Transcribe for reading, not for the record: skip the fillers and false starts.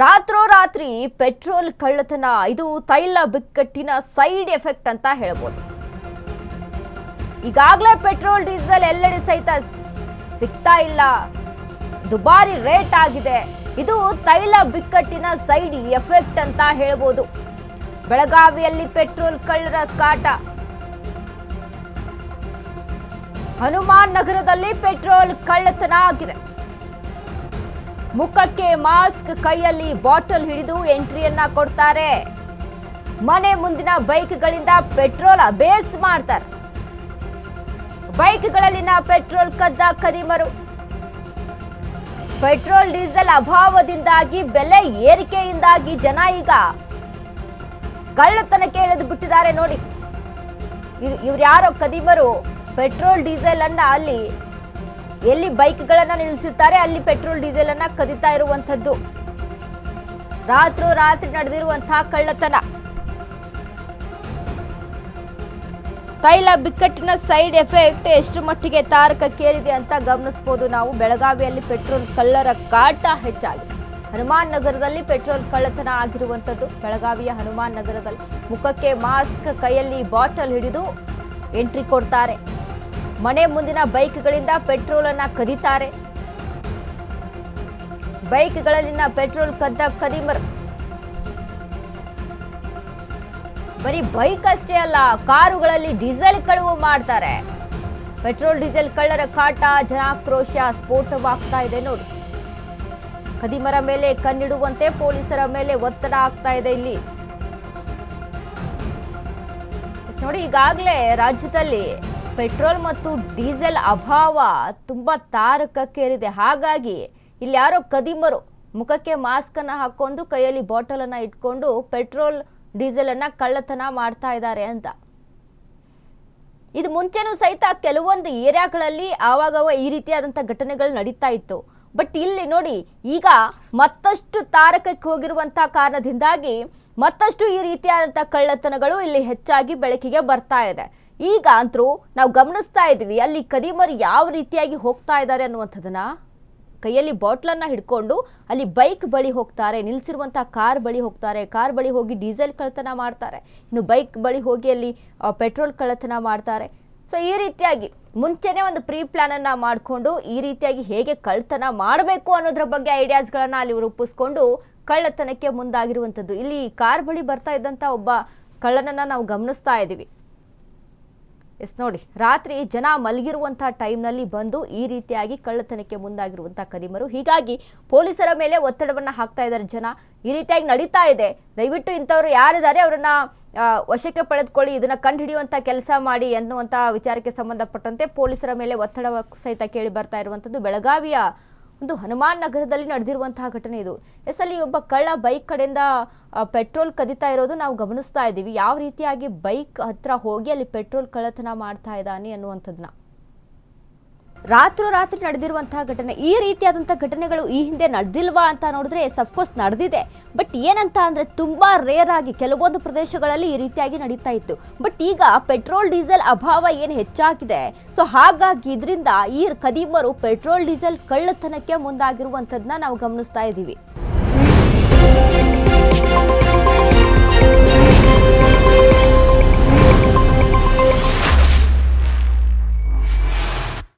ರಾತ್ರೋರಾತ್ರಿ ಪೆಟ್ರೋಲ್ ಕಳ್ಳತನ ಇದು ತೈಲ ಬಿಕ್ಕಟ್ಟಿನ ಸೈಡ್ ಎಫೆಕ್ಟ್ ಅಂತ ಹೇಳಬಹುದು. ಈಗಾಗಲೇ ಪೆಟ್ರೋಲ್ ಡೀಸೆಲ್ ಎಲ್ಲೆಡೆ ಸಹಿತ ಸಿಗ್ತಾ ಇಲ್ಲ, ದುಬಾರಿ ರೇಟ್ ಆಗಿದೆ. ಇದು ತೈಲ ಬಿಕ್ಕಟ್ಟಿನ ಸೈಡ್ ಎಫೆಕ್ಟ್ ಅಂತ ಹೇಳಬಹುದು. ಬೆಳಗಾವಿಯಲ್ಲಿ ಪೆಟ್ರೋಲ್ ಕಳ್ಳರ ಕಾಟ. ಹನುಮಾನ್ ನಗರದಲ್ಲಿ ಪೆಟ್ರೋಲ್ ಕಳ್ಳತನ ಆಗಿದೆ. ಮುಖಕ್ಕೆ ಮಾಸ್ಕ್, ಕೈಯಲ್ಲಿ ಬಾಟಲ್ ಹಿಡಿದು ಎಂಟ್ರಿಯನ್ನ ಕೊಡ್ತಾರೆ. ಮನೆ ಮುಂದಿನ ಬೈಕ್ಗಳಿಂದ ಪೆಟ್ರೋಲ್ ಬೇಸ್ ಮಾಡ್ತಾರೆ. ಬೈಕ್ಗಳಲ್ಲಿನ ಪೆಟ್ರೋಲ್ ಕದ್ದ ಖದೀಮರು. ಪೆಟ್ರೋಲ್ ಡೀಸೆಲ್ ಅಭಾವದಿಂದಾಗಿ ಬೆಲೆ ಏರಿಕೆಯಿಂದಾಗಿ ಜನ ಈಗ ಕಳ್ಳತನಕ್ಕೆ ಇಳಿದು ಬಿಟ್ಟಿದ್ದಾರೆ. ನೋಡಿ, ಇವ್ರು ಯಾರೋ ಖದೀಮರು ಪೆಟ್ರೋಲ್ ಡೀಸೆಲ್ ಅನ್ನ ಅಲ್ಲಿ ಎಲ್ಲಿ ಬೈಕ್ಗಳನ್ನ ನಿಲ್ಲಿಸುತ್ತಾರೆ ಅಲ್ಲಿ ಪೆಟ್ರೋಲ್ ಡೀಸೆಲ್ ಅನ್ನ ಕದಿತಾ ಇರುವಂತದ್ದು. ರಾತ್ರಿ ನಡೆದಿರುವಂತಹ ಕಳ್ಳತನ. ತೈಲ ಬಿಕ್ಕಟ್ಟಿನ ಸೈಡ್ ಎಫೆಕ್ಟ್ ಎಷ್ಟು ಮಟ್ಟಿಗೆ ತಾರಕಕ್ಕೇರಿದೆ ಅಂತ ಗಮನಿಸಬಹುದು ನಾವು. ಬೆಳಗಾವಿಯಲ್ಲಿ ಪೆಟ್ರೋಲ್ ಕಳ್ಳರ ಕಾಟ ಹೆಚ್ಚಾಗಿದೆ. ಹನುಮಾನ್ ನಗರದಲ್ಲಿ ಪೆಟ್ರೋಲ್ ಕಳ್ಳತನ ಆಗಿರುವಂತದ್ದು. ಬೆಳಗಾವಿಯ ಹನುಮಾನ್ ನಗರದಲ್ಲಿ ಮುಖಕ್ಕೆ ಮಾಸ್ಕ್, ಕೈಯಲ್ಲಿ ಬಾಟಲ್ ಹಿಡಿದು ಎಂಟ್ರಿ ಕೊಡ್ತಾರೆ. ಮನೆ ಮುಂದಿನ ಬೈಕ್ಗಳಿಂದ ಪೆಟ್ರೋಲ್ ಅನ್ನ ಕದೀತಾರೆ. ಬೈಕ್ಗಳಲ್ಲಿನ ಪೆಟ್ರೋಲ್ ಕದ್ದ ಖದೀಮರು. ಬರೀ ಬೈಕ್ ಅಷ್ಟೇ ಅಲ್ಲ, ಕಾರುಗಳಲ್ಲಿ ಡೀಸೆಲ್ ಕಳವು ಮಾಡ್ತಾರೆ. ಪೆಟ್ರೋಲ್ ಡೀಸೆಲ್ ಕಳ್ಳರ ಕಾಟ, ಜನಾಕ್ರೋಶ ಸ್ಫೋಟವಾಗ್ತಾ ಇದೆ. ನೋಡಿ, ಖದೀಮರ ಮೇಲೆ ಕಣ್ಣಿಡುವಂತೆ ಪೊಲೀಸರ ಮೇಲೆ ಒತ್ತಡ ಆಗ್ತಾ ಇದೆ ಇಲ್ಲಿ. ನೋಡಿ, ಈಗಾಗಲೇ ರಾಜ್ಯದಲ್ಲಿ ಪೆಟ್ರೋಲ್ ಮತ್ತು ಡೀಸೆಲ್ ಅಭಾವ ತುಂಬಾ ತಾರಕಕ್ಕೇರಿದೆ. ಹಾಗಾಗಿ ಇಲ್ಲಿ ಯಾರೋ ಖದೀಮರು ಮುಖಕ್ಕೆ ಮಾಸ್ಕ್ ಅನ್ನ ಹಾಕೊಂಡು ಕೈಯಲ್ಲಿ ಬಾಟಲ್ ಅನ್ನ ಇಟ್ಕೊಂಡು ಪೆಟ್ರೋಲ್ ಡೀಸೆಲ್ ಅನ್ನ ಕಳ್ಳತನ ಮಾಡ್ತಾ ಇದ್ದಾರೆ ಅಂತ. ಇದು ಮುಂಚೆನೂ ಸಹಿತ ಕೆಲವೊಂದು ಏರಿಯಾಗಳಲ್ಲಿ ಆವಾಗ ಈ ರೀತಿಯಾದಂತಹ ಘಟನೆಗಳು ನಡೀತಾ ಇತ್ತು. ಬಟ್ ಇಲ್ಲಿ ನೋಡಿ, ಈಗ ಮತ್ತಷ್ಟು ತಾರಕಕ್ಕೆ ಹೋಗಿರುವಂತಹ ಕಾರಣದಿಂದಾಗಿ ಮತ್ತಷ್ಟು ಈ ರೀತಿಯಾದಂತಹ ಕಳ್ಳತನಗಳು ಇಲ್ಲಿ ಹೆಚ್ಚಾಗಿ ಬೆಳಕಿಗೆ ಬರ್ತಾ ಇದೆ. ಈಗ ಅಂತೂ ನಾವು ಗಮನಿಸ್ತಾ ಇದ್ವಿ ಅಲ್ಲಿ ಖದೀಮರು ಯಾವ ರೀತಿಯಾಗಿ ಹೋಗ್ತಾ ಇದ್ದಾರೆ ಅನ್ನುವಂಥದ್ದನ್ನ. ಕೈಯಲ್ಲಿ ಬಾಟ್ಲನ್ನ ಹಿಡ್ಕೊಂಡು ಅಲ್ಲಿ ಬೈಕ್ ಬಳಿ ಹೋಗ್ತಾರೆ, ನಿಲ್ಲಿಸಿರುವಂತಹ ಕಾರ್ ಬಳಿ ಹೋಗ್ತಾರೆ, ಕಾರ್ ಬಳಿ ಹೋಗಿ ಡೀಸೆಲ್ ಕಳ್ಳತನ ಮಾಡ್ತಾರೆ, ಇನ್ನು ಬೈಕ್ ಬಳಿ ಹೋಗಿ ಅಲ್ಲಿ ಪೆಟ್ರೋಲ್ ಕಳ್ಳತನ ಮಾಡ್ತಾರೆ. ಸೊ ಈ ರೀತಿಯಾಗಿ ಮುಂಚೆನೇ ಒಂದು ಪ್ರೀ ಪ್ಲಾನ್ ಅನ್ನ ಮಾಡಿಕೊಂಡು ಈ ರೀತಿಯಾಗಿ ಹೇಗೆ ಕಳ್ಳತನ ಮಾಡಬೇಕು ಅನ್ನೋದ್ರ ಬಗ್ಗೆ ಐಡಿಯಾಸ್ಗಳನ್ನ ಅಲ್ಲಿ ರೂಪಿಸ್ಕೊಂಡು ಕಳ್ಳತನಕ್ಕೆ ಮುಂದಾಗಿರುವಂಥದ್ದು. ಇಲ್ಲಿ ಕಾರ್ ಬಳಿ ಬರ್ತಾ ಇದ್ದಂಥ ಒಬ್ಬ ಕಳ್ಳನನ್ನ ನಾವು ಗಮನಿಸ್ತಾ ಇದ್ದೀವಿ. ನೋಡಿ, ರಾತ್ರಿ ಜನ ಮಲಗಿರುವಂತಹ ಟೈಮ್ನಲ್ಲಿ ಬಂದು ಈ ರೀತಿಯಾಗಿ ಕಳ್ಳತನಕ್ಕೆ ಮುಂದಾಗಿರುವಂತಹ ಖದೀಮರು. ಹೀಗಾಗಿ ಪೊಲೀಸರ ಮೇಲೆ ಒತ್ತಡವನ್ನ ಹಾಕ್ತಾ ಇದ್ದಾರೆ ಜನ. ಈ ರೀತಿಯಾಗಿ ನಡೀತಾ ಇದೆ, ದಯವಿಟ್ಟು ಇಂಥವ್ರು ಯಾರಿದ್ದಾರೆ ಅವರನ್ನ ವಶಕ್ಕೆ ಪಡೆದುಕೊಳ್ಳಿ, ಇದನ್ನ ಕಂಡುಹಿಡಿಯುವಂತ ಕೆಲಸ ಮಾಡಿ ಅನ್ನುವಂಥ ವಿಚಾರಕ್ಕೆ ಸಂಬಂಧಪಟ್ಟಂತೆ ಪೊಲೀಸರ ಮೇಲೆ ಒತ್ತಡ ಸಹಿತ ಕೇಳಿ ಬರ್ತಾ ಇರುವಂಥದ್ದು. ಬೆಳಗಾವಿಯ ಒಂದು ಹನುಮಾನ್ ನಗರದಲ್ಲಿ ನಡೆದಿರುವಂತಹ ಘಟನೆ ಇದು. ಅಲ್ಲಿ ಒಬ್ಬ ಕಳ್ಳ ಬೈಕ್ ಕಡೆಯಿಂದ ಪೆಟ್ರೋಲ್ ಕದಿತಾ ಇರೋದು ನಾವು ಗಮನಿಸ್ತಾ ಇದ್ದೀವಿ. ಯಾವ ರೀತಿಯಾಗಿ ಬೈಕ್ ಹತ್ರ ಹೋಗಿ ಅಲ್ಲಿ ಪೆಟ್ರೋಲ್ ಕಳ್ಳತನ ಮಾಡ್ತಾ ಇದ್ದಾನೆ ಅನ್ನುವಂಥದ್ದನ್ನ. ರಾತ್ರಿ ನಡೆದಿರುವಂತಹ ಘಟನೆ. ಈ ರೀತಿಯಾದಂತಹ ಘಟನೆಗಳು ಈ ಹಿಂದೆ ನಡೆದಿಲ್ವಾ ಅಂತ ನೋಡಿದ್ರೆ ಅಫ್ಕೋರ್ಸ್ ನಡೆದಿದೆ. ಬಟ್ ಏನಂತ ಅಂದ್ರೆ ತುಂಬಾ ರೇರ್ ಆಗಿ ಕೆಲವೊಂದು ಪ್ರದೇಶಗಳಲ್ಲಿ ಈ ರೀತಿಯಾಗಿ ನಡೀತಾ ಇತ್ತು. ಬಟ್ ಈಗ ಪೆಟ್ರೋಲ್ ಡೀಸೆಲ್ ಅಭಾವ ಏನು ಹೆಚ್ಚಾಗಿದೆ, ಸೊ ಹಾಗಾಗಿ ಇದರಿಂದ ಈ ಖದೀಮರು ಪೆಟ್ರೋಲ್ ಡೀಸೆಲ್ ಕಳ್ಳತನಕ್ಕೆ ಮುಂದಾಗಿರುವಂಥದ್ದನ್ನ ನಾವು ಗಮನಿಸ್ತಾ ಇದ್ದೀವಿ.